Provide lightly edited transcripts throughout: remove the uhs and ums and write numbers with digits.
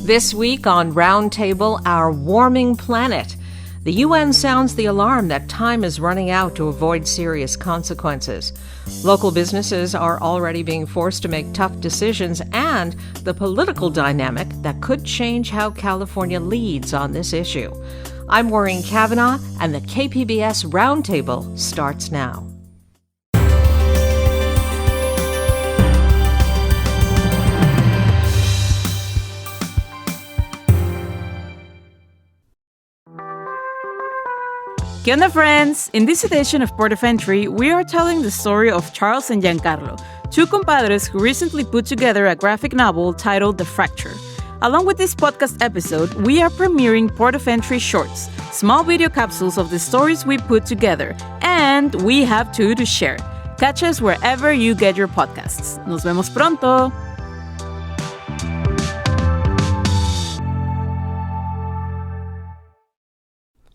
This week on Roundtable, our warming planet. The UN sounds the alarm that time is running out to avoid serious consequences. Local businesses are already being forced to make tough decisions, and the political dynamic that could change how California leads on this issue. I'm Maureen Cavanaugh, and the KPBS Roundtable starts now. ¿Qué onda, friends? In this edition of Port of Entry, we are telling the story of Charles and Giancarlo, two compadres who recently put together a graphic novel titled The Fracture. Along with this podcast episode, we are premiering Port of Entry Shorts, small video capsules of the stories we put together, and we have two to share. Catch us wherever you get your podcasts. Nos vemos pronto!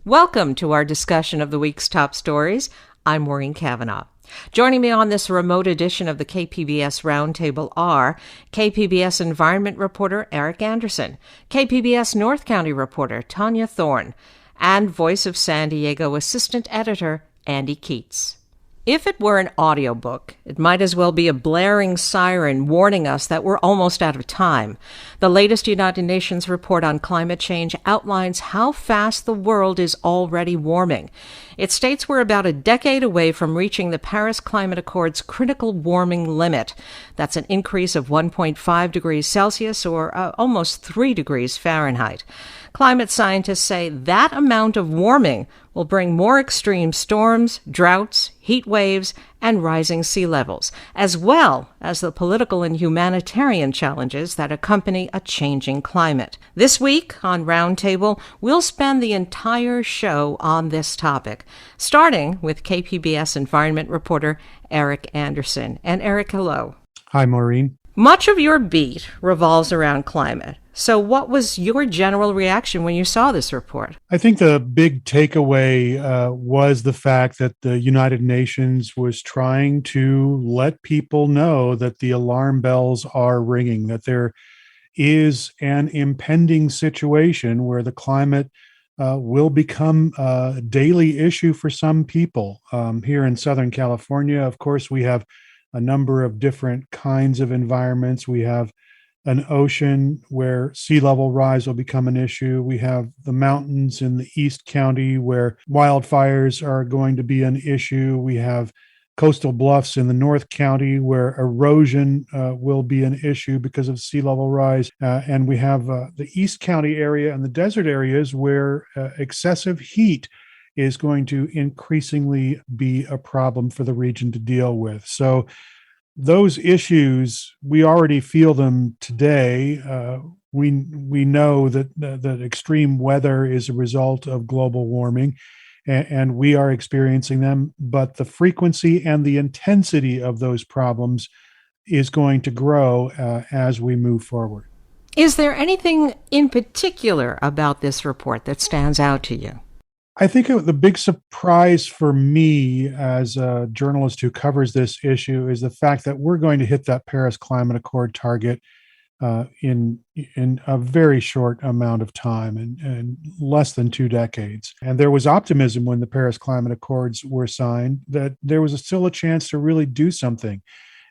Welcome to our discussion of the week's top stories. I'm Maureen Cavanaugh. Joining me on this remote edition of the KPBS Roundtable are KPBS Environment Reporter Eric Anderson, KPBS North County Reporter Tanya Thorne, and Voice of San Diego Assistant Editor Andy Keats. If it were an audiobook, it might as well be a blaring siren warning us that we're almost out of time. The latest United Nations report on climate change outlines how fast the world is already warming. It states we're about a decade away from reaching the Paris Climate Accord's critical warming limit. That's an increase of 1.5 degrees Celsius or almost 3 degrees Fahrenheit. Climate scientists say that amount of warming will bring more extreme storms, droughts, heat waves, and rising sea levels, as well as the political and humanitarian challenges that accompany a changing climate. This week on Roundtable, we'll spend the entire show on this topic, starting with KPBS Environment Reporter Eric Anderson. And Eric, hello. Hi, Maureen. Much of your beat revolves around climate. So what was your general reaction when you saw this report? I think the big takeaway was the fact that the United Nations was trying to let people know that the alarm bells are ringing, that there is an impending situation where the climate will become a daily issue for some people. Here in Southern California, of course, we have a number of different kinds of environments. We have an ocean where sea level rise will become an issue. We have the mountains in the East County where wildfires are going to be an issue. We have coastal bluffs in the North County where erosion will be an issue because of sea level rise. And we have the East County area and the desert areas where excessive heat is going to increasingly be a problem for the region to deal with. So those issues, we already feel them today. We know that extreme weather is a result of global warming, and we are experiencing them, but the frequency and the intensity of those problems is going to grow as we move forward. Is there anything in particular about this report that stands out to you? I think the big surprise for me as a journalist who covers this issue is the fact that we're going to hit that Paris Climate Accord target in a very short amount of time, and less than 2 decades. And there was optimism when the Paris Climate Accords were signed that there was still a chance to really do something.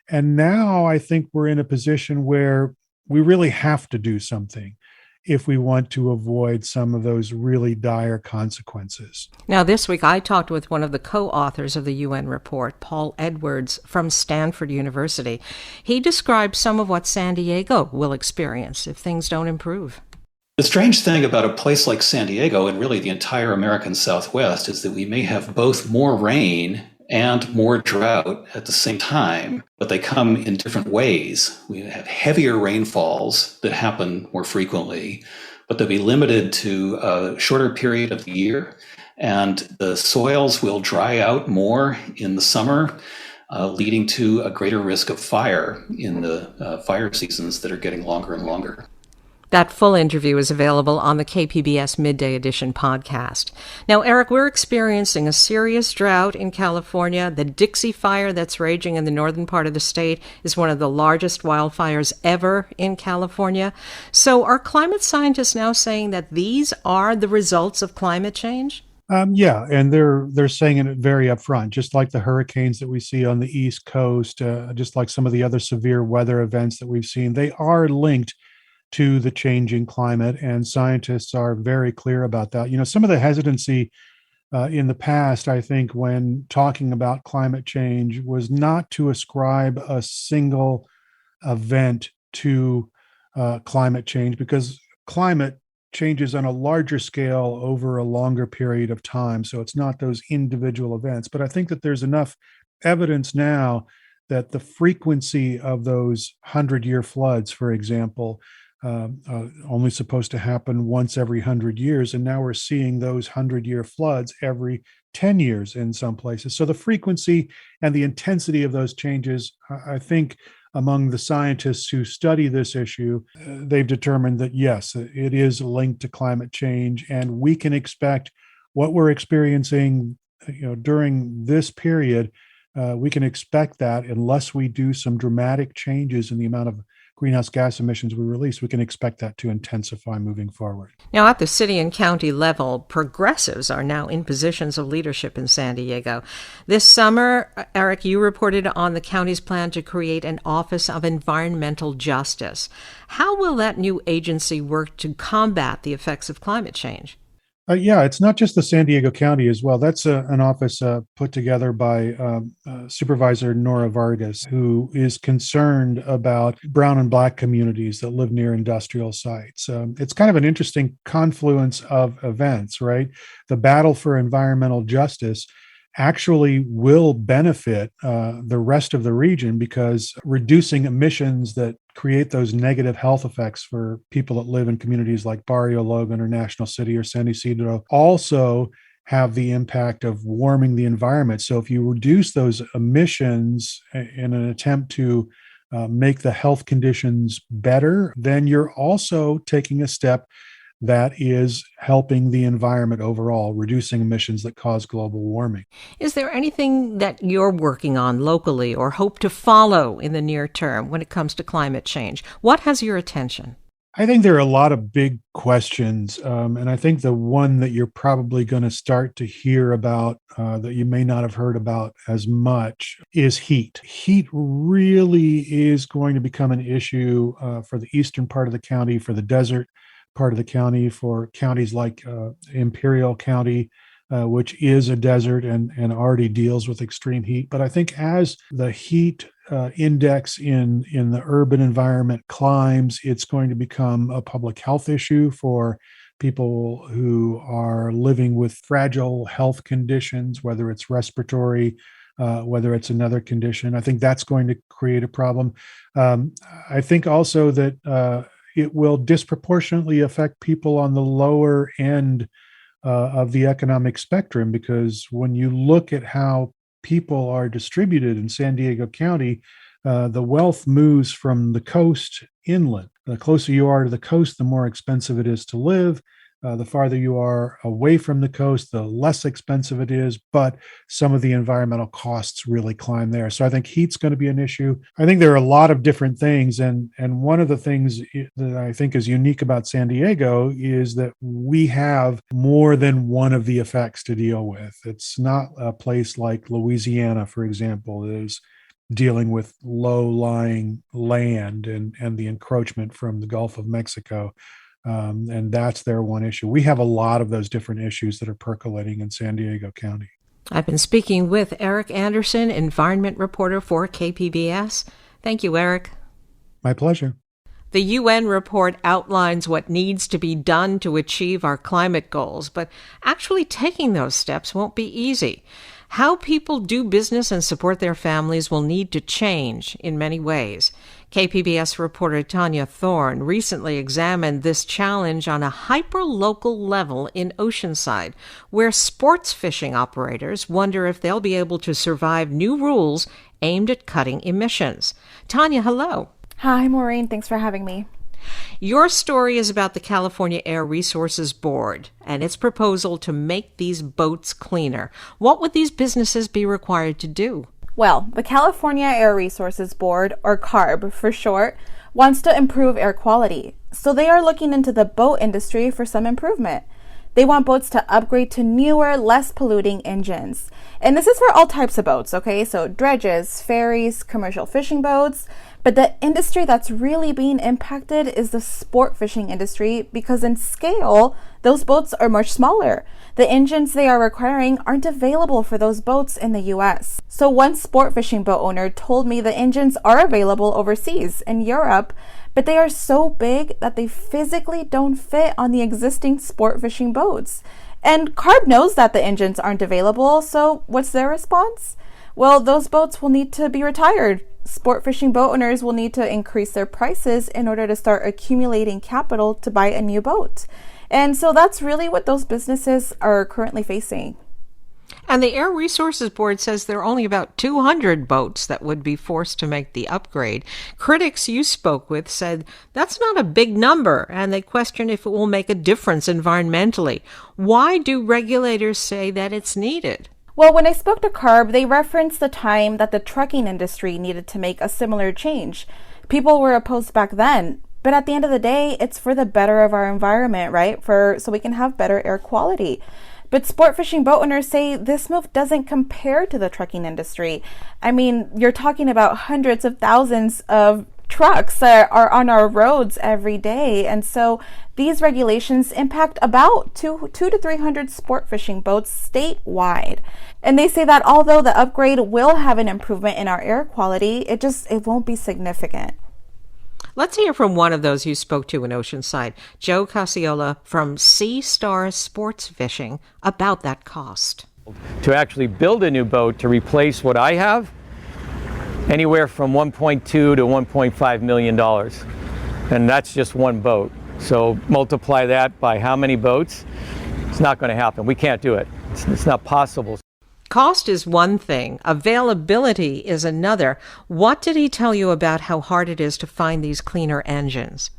And now I think we're in a position where we really have to do something if we want to avoid some of those really dire consequences. Now, this week I talked with one of the co-authors of the UN report, Paul Edwards from Stanford University. He described some of what San Diego will experience if things don't improve. The strange thing about a place like San Diego, and really the entire American Southwest, is that we may have both more rain and more drought at the same time, but they come in different ways. We have heavier rainfalls that happen more frequently, but they'll be limited to a shorter period of the year, and the soils will dry out more in the summer, leading to a greater risk of fire in the fire seasons that are getting longer and longer. That full interview is available on the KPBS Midday Edition podcast. Now, Eric, we're experiencing a serious drought in California. The Dixie Fire that's raging in the northern part of the state is one of the largest wildfires ever in California. So are climate scientists now saying that these are the results of climate change? Yeah, and they're saying it very upfront, just like the hurricanes that we see on the East Coast, just like some of the other severe weather events that we've seen. They are linked to the changing climate, and scientists are very clear about that. Some of the hesitancy in the past, I think, when talking about climate change was not to ascribe a single event to climate change, because climate changes on a larger scale over a longer period of time. So it's not those individual events. But I think that there's enough evidence now that the frequency of those 100-year floods, for example, only supposed to happen once every 100 years. And now we're seeing those 100-year floods every 10 years in some places. So the frequency and the intensity of those changes, I think, among the scientists who study this issue, they've determined that, yes, it is linked to climate change, and we can expect what we're experiencing, during this period. We can expect that unless we do some dramatic changes in the amount of greenhouse gas emissions we release, we can expect that to intensify moving forward. Now, at the city and county level, progressives are now in positions of leadership in San Diego. This summer, Eric, you reported on the county's plan to create an Office of Environmental Justice. How will that new agency work to combat the effects of climate change? Yeah, it's not just the San Diego County as well. That's an office put together by Supervisor Nora Vargas, who is concerned about brown and black communities that live near industrial sites. It's kind of an interesting confluence of events, right? The battle for environmental justice actually will benefit the rest of the region, because reducing emissions that create those negative health effects for people that live in communities like Barrio Logan or National City or San Isidro also have the impact of warming the environment. So if you reduce those emissions in an attempt to make the health conditions better, then you're also taking a step that is helping the environment overall, reducing emissions that cause global warming. Is there anything that you're working on locally or hope to follow in the near term when it comes to climate change? What has your attention? I think there are a lot of big questions, and I think the one that you're probably going to start to hear about that you may not have heard about as much is heat. Heat really is going to become an issue for the eastern part of the county, for the desert part of the county, for counties like Imperial County, which is a desert and already deals with extreme heat. But I think as the heat index in the urban environment climbs, it's going to become a public health issue for people who are living with fragile health conditions, whether it's respiratory, whether it's another condition. I think that's going to create a problem. I think also that it will disproportionately affect people on the lower end of the economic spectrum, because when you look at how people are distributed in San Diego County, the wealth moves from the coast inland. The closer you are to the coast, the more expensive it is to live. The farther you are away from the coast, the less expensive it is, but some of the environmental costs really climb there. So I think heat's going to be an issue. I think there are a lot of different things. And one of the things that I think is unique about San Diego is that we have more than one of the effects to deal with. It's not a place like Louisiana, for example, that is dealing with low-lying land and the encroachment from the Gulf of Mexico. And that's their one issue. We have a lot of those different issues that are percolating in San Diego County. I've been speaking with Eric Anderson, environment reporter for KPBS. Thank you, Eric. My pleasure. The UN report outlines what needs to be done to achieve our climate goals, but actually taking those steps won't be easy. How people do business and support their families will need to change in many ways. KPBS reporter Tanya Thorne recently examined this challenge on a hyper-local level in Oceanside, where sports fishing operators wonder if they'll be able to survive new rules aimed at cutting emissions. Tanya, hello. Hi, Maureen. Thanks for having me. Your story is about the California Air Resources Board and its proposal to make these boats cleaner. What would these businesses be required to do? Well, the California Air Resources Board, or CARB for short, wants to improve air quality. So they are looking into the boat industry for some improvement. They want boats to upgrade to newer, less polluting engines. And this is for all types of boats, okay? So dredges, ferries, commercial fishing boats. But the industry that's really being impacted is the sport fishing industry because in scale, those boats are much smaller. The engines they are requiring aren't available for those boats in the US. So one sport fishing boat owner told me the engines are available overseas in Europe, but they are so big that they physically don't fit on the existing sport fishing boats. And CARB knows that the engines aren't available, so what's their response? Well, those boats will need to be retired. Sport fishing boat owners will need to increase their prices in order to start accumulating capital to buy a new boat. And so that's really what those businesses are currently facing. And the Air Resources Board says there are only about 200 boats that would be forced to make the upgrade. Critics you spoke with said that's not a big number, and they question if it will make a difference environmentally. Why do regulators say that it's needed? Well, when I spoke to CARB, they referenced the time that the trucking industry needed to make a similar change. People were opposed back then, but at the end of the day, it's for the better of our environment, right? So we can have better air quality. But sport fishing boat owners say this move doesn't compare to the trucking industry. I mean, you're talking about hundreds of thousands of trucks that are on our roads every day. And so these regulations impact about 200 to 300 sport fishing boats statewide. And they say that although the upgrade will have an improvement in our air quality, it won't be significant. Let's hear from one of those you spoke to in Oceanside, Joe Casiola from Sea Star Sports Fishing, about that cost. To actually build a new boat to replace what I have, anywhere from $1.2 to $1.5 million. And that's just one boat. So multiply that by how many boats? It's not going to happen. We can't do it. It's not possible. Cost is one thing. Availability is another. What did he tell you about how hard it is to find these cleaner engines?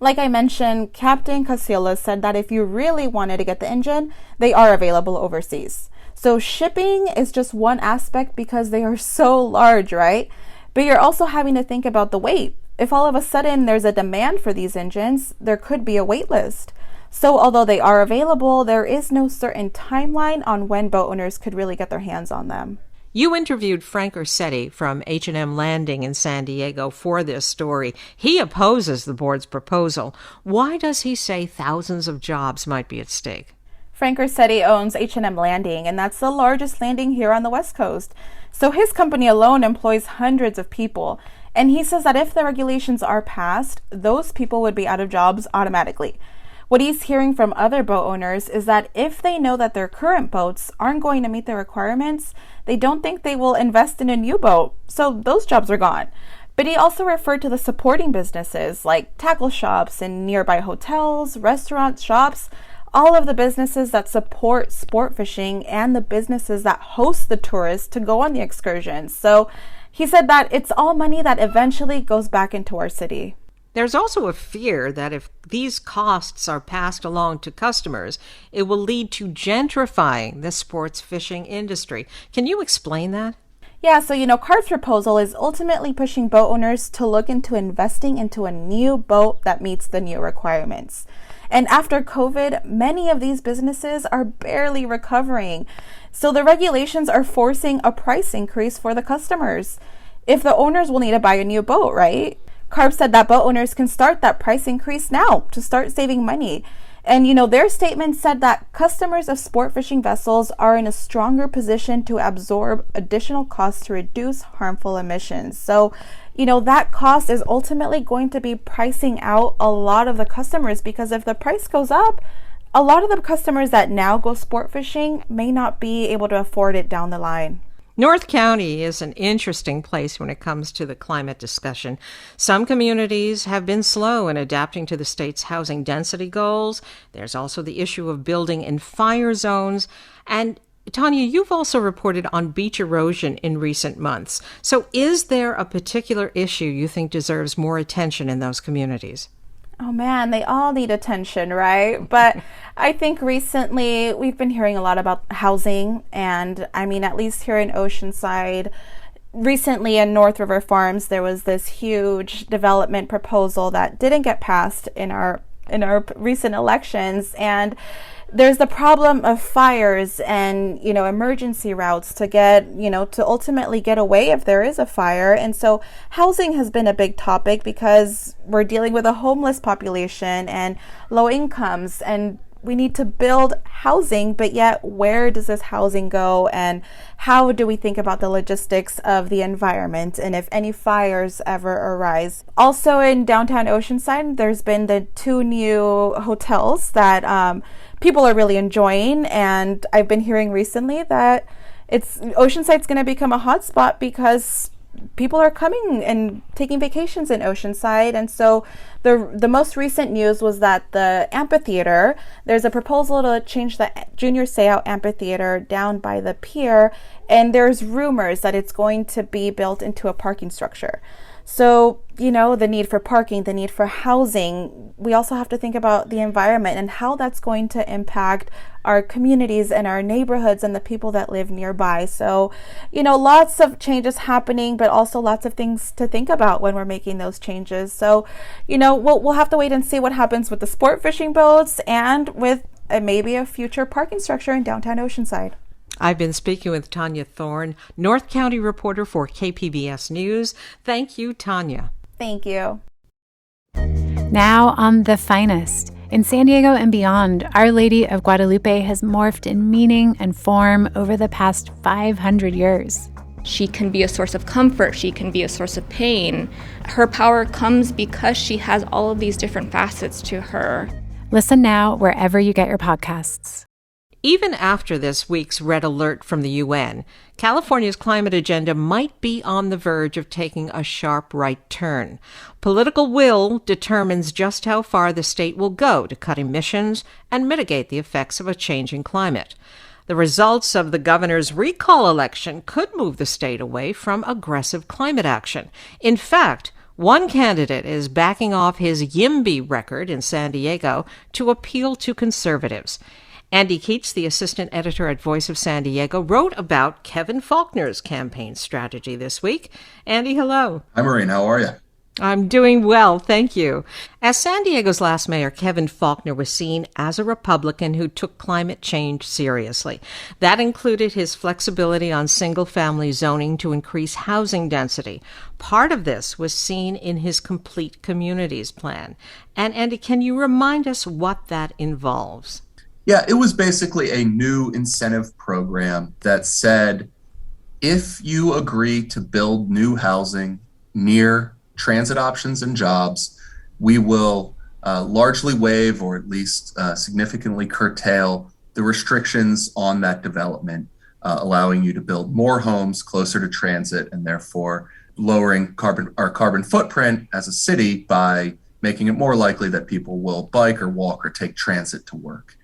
Like I mentioned, Captain Casillas said that if you really wanted to get the engine, they are available overseas. So shipping is just one aspect because they are so large, right? But you're also having to think about the weight. If all of a sudden there's a demand for these engines, there could be a wait list. So although they are available, there is no certain timeline on when boat owners could really get their hands on them. You interviewed Frank Ursetti from H&M Landing in San Diego for this story. He opposes the board's proposal. Why does he say thousands of jobs might be at stake? Frank Ursetti owns H&M Landing, and that's the largest landing here on the West Coast. So his company alone employs hundreds of people. And he says that if the regulations are passed, those people would be out of jobs automatically. What he's hearing from other boat owners is that if they know that their current boats aren't going to meet their requirements, they don't think they will invest in a new boat. So those jobs are gone. But he also referred to the supporting businesses like tackle shops and nearby hotels, restaurants, shops, all of the businesses that support sport fishing and the businesses that host the tourists to go on the excursions. So he said that it's all money that eventually goes back into our city. There's also a fear that if these costs are passed along to customers, it will lead to gentrifying the sports fishing industry. Can you explain that? Yeah, so CARB's proposal is ultimately pushing boat owners to look into investing into a new boat that meets the new requirements. And after COVID, many of these businesses are barely recovering. So the regulations are forcing a price increase for the customers. If the owners will need to buy a new boat, right? CARB said that boat owners can start that price increase now to start saving money. And, their statement said that customers of sport fishing vessels are in a stronger position to absorb additional costs to reduce harmful emissions. So, that cost is ultimately going to be pricing out a lot of the customers because if the price goes up, a lot of the customers that now go sport fishing may not be able to afford it down the line. North County is an interesting place when it comes to the climate discussion. Some communities have been slow in adapting to the state's housing density goals. There's also the issue of building in fire zones. And Tanya, you've also reported on beach erosion in recent months. So is there a particular issue you think deserves more attention in those communities? Oh man, they all need attention, right? But I think recently we've been hearing a lot about housing, and I mean, at least here in Oceanside, recently in North River Farms, there was this huge development proposal that didn't get passed in our recent elections, and there's the problem of fires and, emergency routes to get, to ultimately get away if there is a fire. And so housing has been a big topic because we're dealing with a homeless population and low incomes, and we need to build housing, but yet where does this housing go, and how do we think about the logistics of the environment, and if any fires ever arise? Also in downtown Oceanside, there's been the 2 new hotels that people are really enjoying, and I've been hearing recently that Oceanside's going to become a hotspot because people are coming and taking vacations in Oceanside. And so the most recent news was that the amphitheater, there's a proposal to change the Junior Seau amphitheater down by the pier, and there's rumors that it's going to be built into a parking structure. So, the need for parking, the need for housing, we also have to think about the environment and how that's going to impact our communities and our neighborhoods and the people that live nearby. So, lots of changes happening, but also lots of things to think about when we're making those changes. So, we'll have to wait and see what happens with the sport fishing boats and with maybe a future parking structure in downtown Oceanside. I've been speaking with Tanya Thorne, North County reporter for KPBS News. Thank you, Tanya. Thank you. Now on The Finest. In San Diego and beyond, Our Lady of Guadalupe has morphed in meaning and form over the past 500 years. She can be a source of comfort. She can be a source of pain. Her power comes because she has all of these different facets to her. Listen now wherever you get your podcasts. Even after this week's red alert from the UN, California's climate agenda might be on the verge of taking a sharp right turn. Political will determines just how far the state will go to cut emissions and mitigate the effects of a changing climate. The results of the governor's recall election could move the state away from aggressive climate action. In fact, one candidate is backing off his YIMBY record in San Diego to appeal to conservatives. Andy Keats, the assistant editor at Voice of San Diego, wrote about Kevin Faulconer's campaign strategy this week. Andy, hello. Hi, Maureen. How are you? I'm doing well, thank you. As San Diego's last mayor, Kevin Faulconer was seen as a Republican who took climate change seriously. That included his flexibility on single-family zoning to increase housing density. Part of this was seen in his Complete Communities plan. And Andy, can you remind us what that involves? Yeah, it was basically a new incentive program that said, if you agree to build new housing near transit options and jobs, we will largely waive or at least significantly curtail the restrictions on that development, allowing you to build more homes closer to transit and therefore lowering our carbon footprint as a city by making it more likely that people will bike or walk or take transit to work.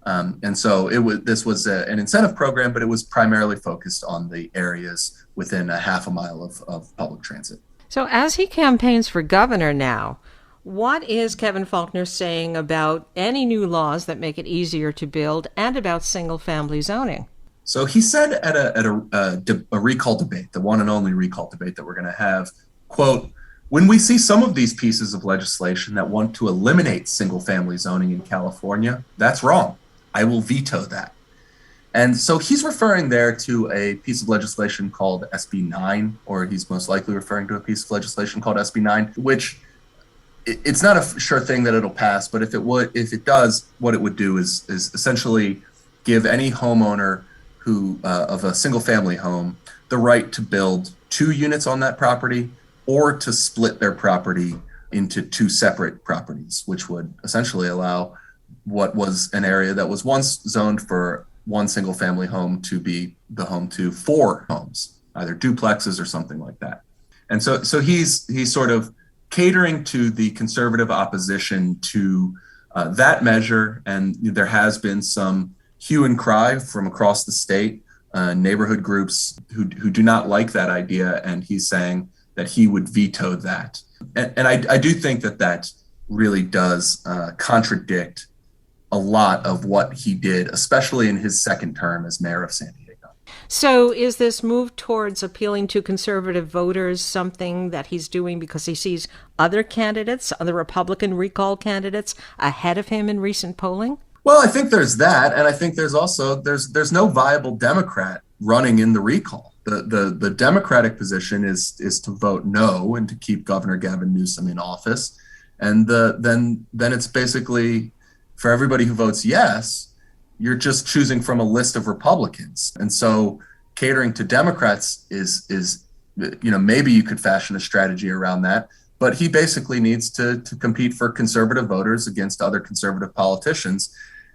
And so this was an incentive program, but it was primarily focused on the areas within a half a mile of public transit. So as he campaigns for governor now, what is Kevin Faulconer saying about any new laws that make it easier to build and about single-family zoning? So he said at a recall debate, the one and only recall debate that we're going to have, quote, "When we see some of these pieces of legislation that want to eliminate single-family zoning in California, that's wrong. I will veto that." And so he's referring there to a piece of legislation called SB 9, or he's most likely referring to a piece of legislation called SB 9, which it's not a sure thing that it'll pass, but if it does, what it would do is essentially give any homeowner who of a single family home the right to build 2 units on that property or to split their property into 2 separate properties, which would essentially allow what was an area that was once zoned for 1 single family home to be the home to 4 homes, either duplexes or something like that. And so he's sort of catering to the conservative opposition to that measure. And there has been some hue and cry from across the state, neighborhood groups who do not like that idea. And he's saying that he would veto that. And I do think that really does contradict a lot of what he did, especially in his second term as mayor of San Diego. So is this move towards appealing to conservative voters something that he's doing because he sees other candidates, other Republican recall candidates ahead of him in recent polling? Well, I think there's that, and I think there's also there's no viable Democrat running in the recall. The Democratic position is to vote no and to keep Governor Gavin Newsom in office, and then it's basically for everybody who votes yes, you're just choosing from a list of Republicans, and so catering to Democrats is maybe you could fashion a strategy around that. But he basically needs to compete for conservative voters against other conservative politicians.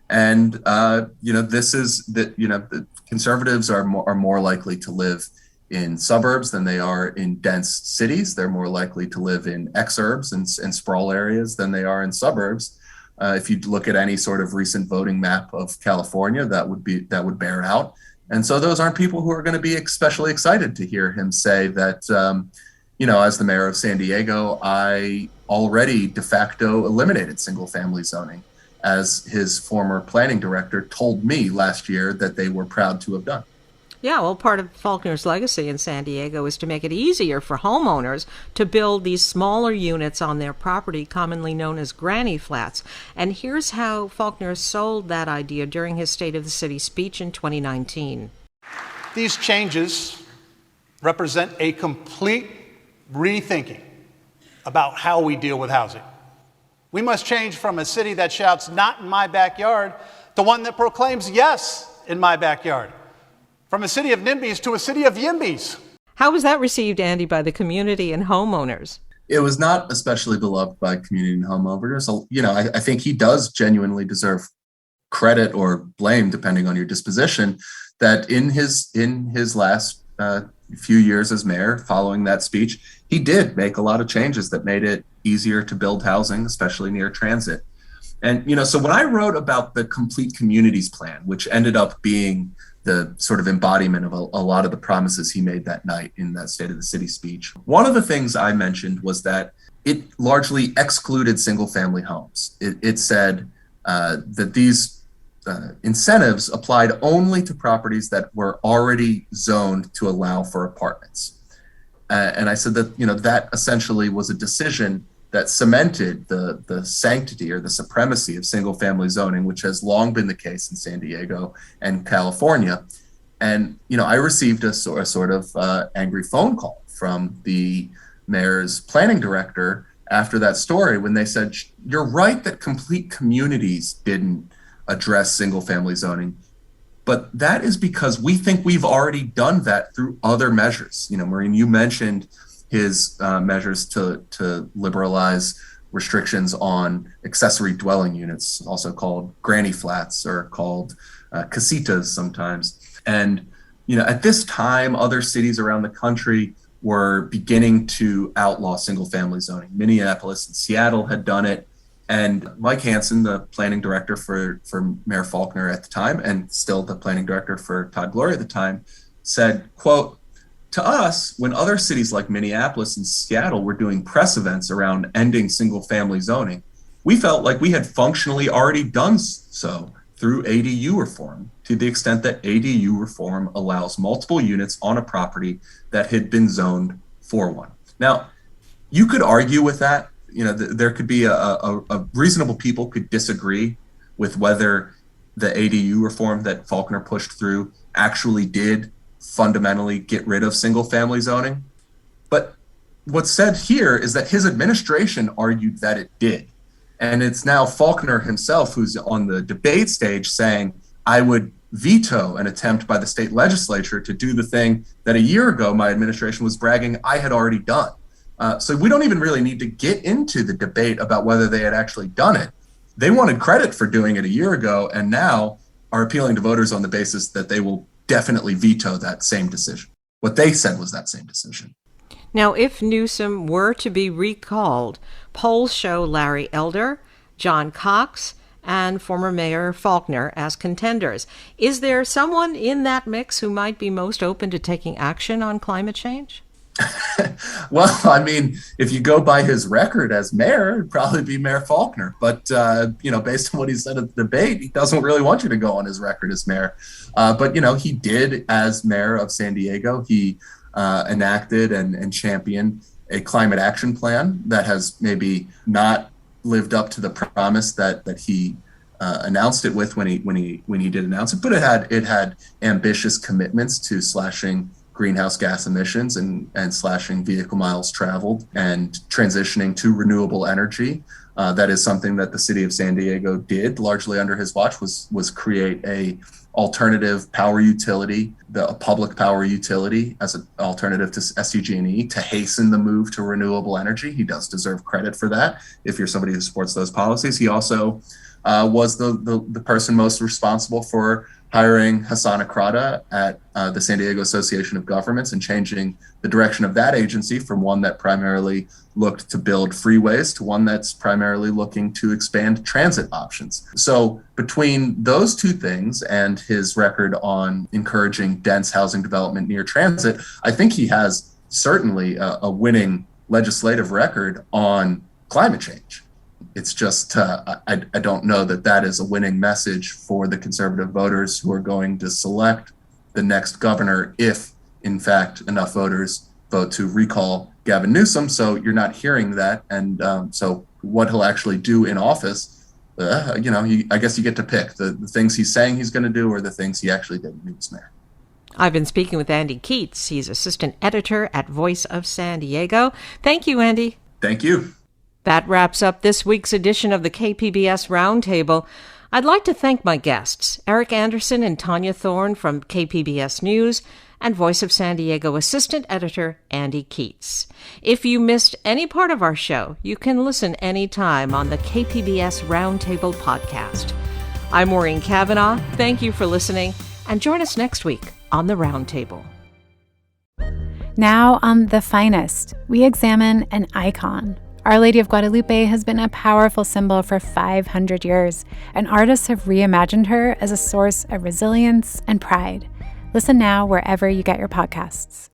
And, this is that, the conservatives are more likely to live in suburbs than they are in dense cities. They're more likely to live in exurbs and sprawl areas than they are in suburbs. If you look at any sort of recent voting map of California, that would bear out. And so those aren't people who are going to be especially excited to hear him say that, as the mayor of San Diego, I already de facto eliminated single family zoning, as his former planning director told me last year that they were proud to have done. Yeah, well, part of Faulkner's legacy in San Diego is to make it easier for homeowners to build these smaller units on their property, commonly known as granny flats. And here's how Faulkner sold that idea during his State of the City speech in 2019. These changes represent a complete rethinking about how we deal with housing. We must change from a city that shouts, "Not in my backyard," to one that proclaims, "Yes, in my backyard." From a city of NIMBYs to a city of YIMBYs. How was that received, Andy, by the community and homeowners? It was not especially beloved by community and homeowners. I think he does genuinely deserve credit or blame, depending on your disposition, that in his last few years as mayor, following that speech, he did make a lot of changes that made it easier to build housing, especially near transit. And, so when I wrote about the Complete Communities Plan, which ended up being the sort of embodiment of a lot of the promises he made that night in that State of the City speech, one of the things I mentioned was that it largely excluded single family homes. It said that these incentives applied only to properties that were already zoned to allow for apartments. And I said that, that essentially was a decision that cemented the sanctity or the supremacy of single family zoning, which has long been the case in San Diego and California. And, I received a sort of angry phone call from the mayor's planning director after that story when they said, "You're right that Complete Communities didn't address single family zoning, but that is because we think we've already done that through other measures." Maureen, you mentioned his measures to liberalize restrictions on accessory dwelling units, also called granny flats or called casitas sometimes. And, at this time, other cities around the country were beginning to outlaw single family zoning. Minneapolis and Seattle had done it. And Mike Hansen, the planning director for Mayor Faulkner at the time, and still the planning director for Todd Gloria at the time, said, quote, "To us, when other cities like Minneapolis and Seattle were doing press events around ending single family zoning, we felt like we had functionally already done so through ADU reform, to the extent that ADU reform allows multiple units on a property that had been zoned for one." Now, you could argue with that. There could be a reasonable people could disagree with whether the ADU reform that Faulkner pushed through actually did fundamentally get rid of single family zoning. But what's said here is that his administration argued that it did. And it's now Faulkner himself who's on the debate stage saying, "I would veto an attempt by the state legislature to do the thing that a year ago my administration was bragging I had already done." So we don't even really need to get into the debate about whether they had actually done it. They wanted credit for doing it a year ago and now are appealing to voters on the basis that they will definitely veto that same decision. What they said was that same decision. Now, if Newsom were to be recalled, polls show Larry Elder, John Cox, and former Mayor Faulkner as contenders. Is there someone in that mix who might be most open to taking action on climate change? Well, I mean, if you go by his record as mayor, it'd probably be Mayor Faulkner. But, based on what he said at the debate, he doesn't really want you to go on his record as mayor. But, he did, as mayor of San Diego, he enacted and championed a climate action plan that has maybe not lived up to the promise that he announced it with when he did announce it. But it had ambitious commitments to slashing greenhouse gas emissions and slashing vehicle miles traveled and transitioning to renewable energy. That is something that the city of San Diego did largely under his watch, was create a alternative power utility, a public power utility as an alternative to SDG&E to hasten the move to renewable energy. He does deserve credit for that if you're somebody who supports those policies. He also was the person most responsible for hiring Hassan Akrada at the San Diego Association of Governments and changing the direction of that agency from one that primarily looked to build freeways to one that's primarily looking to expand transit options. So between those two things and his record on encouraging dense housing development near transit, I think he has certainly a winning legislative record on climate change. It's just, I don't know that is a winning message for the conservative voters who are going to select the next governor if, in fact, enough voters vote to recall Gavin Newsom. So you're not hearing that. And so what he'll actually do in office, I guess you get to pick the things he's saying he's going to do or the things he actually did when he was mayor. I've been speaking with Andy Keats. He's assistant editor at Voice of San Diego. Thank you, Andy. Thank you. That wraps up this week's edition of the KPBS Roundtable. I'd like to thank my guests, Eric Anderson and Tanya Thorne from KPBS News, and Voice of San Diego assistant editor Andy Keats. If you missed any part of our show, you can listen anytime on the KPBS Roundtable podcast. I'm Maureen Cavanaugh. Thank you for listening, and join us next week on the Roundtable. Now on The Finest, we examine an icon. Our Lady of Guadalupe has been a powerful symbol for 500 years, and artists have reimagined her as a source of resilience and pride. Listen now wherever you get your podcasts.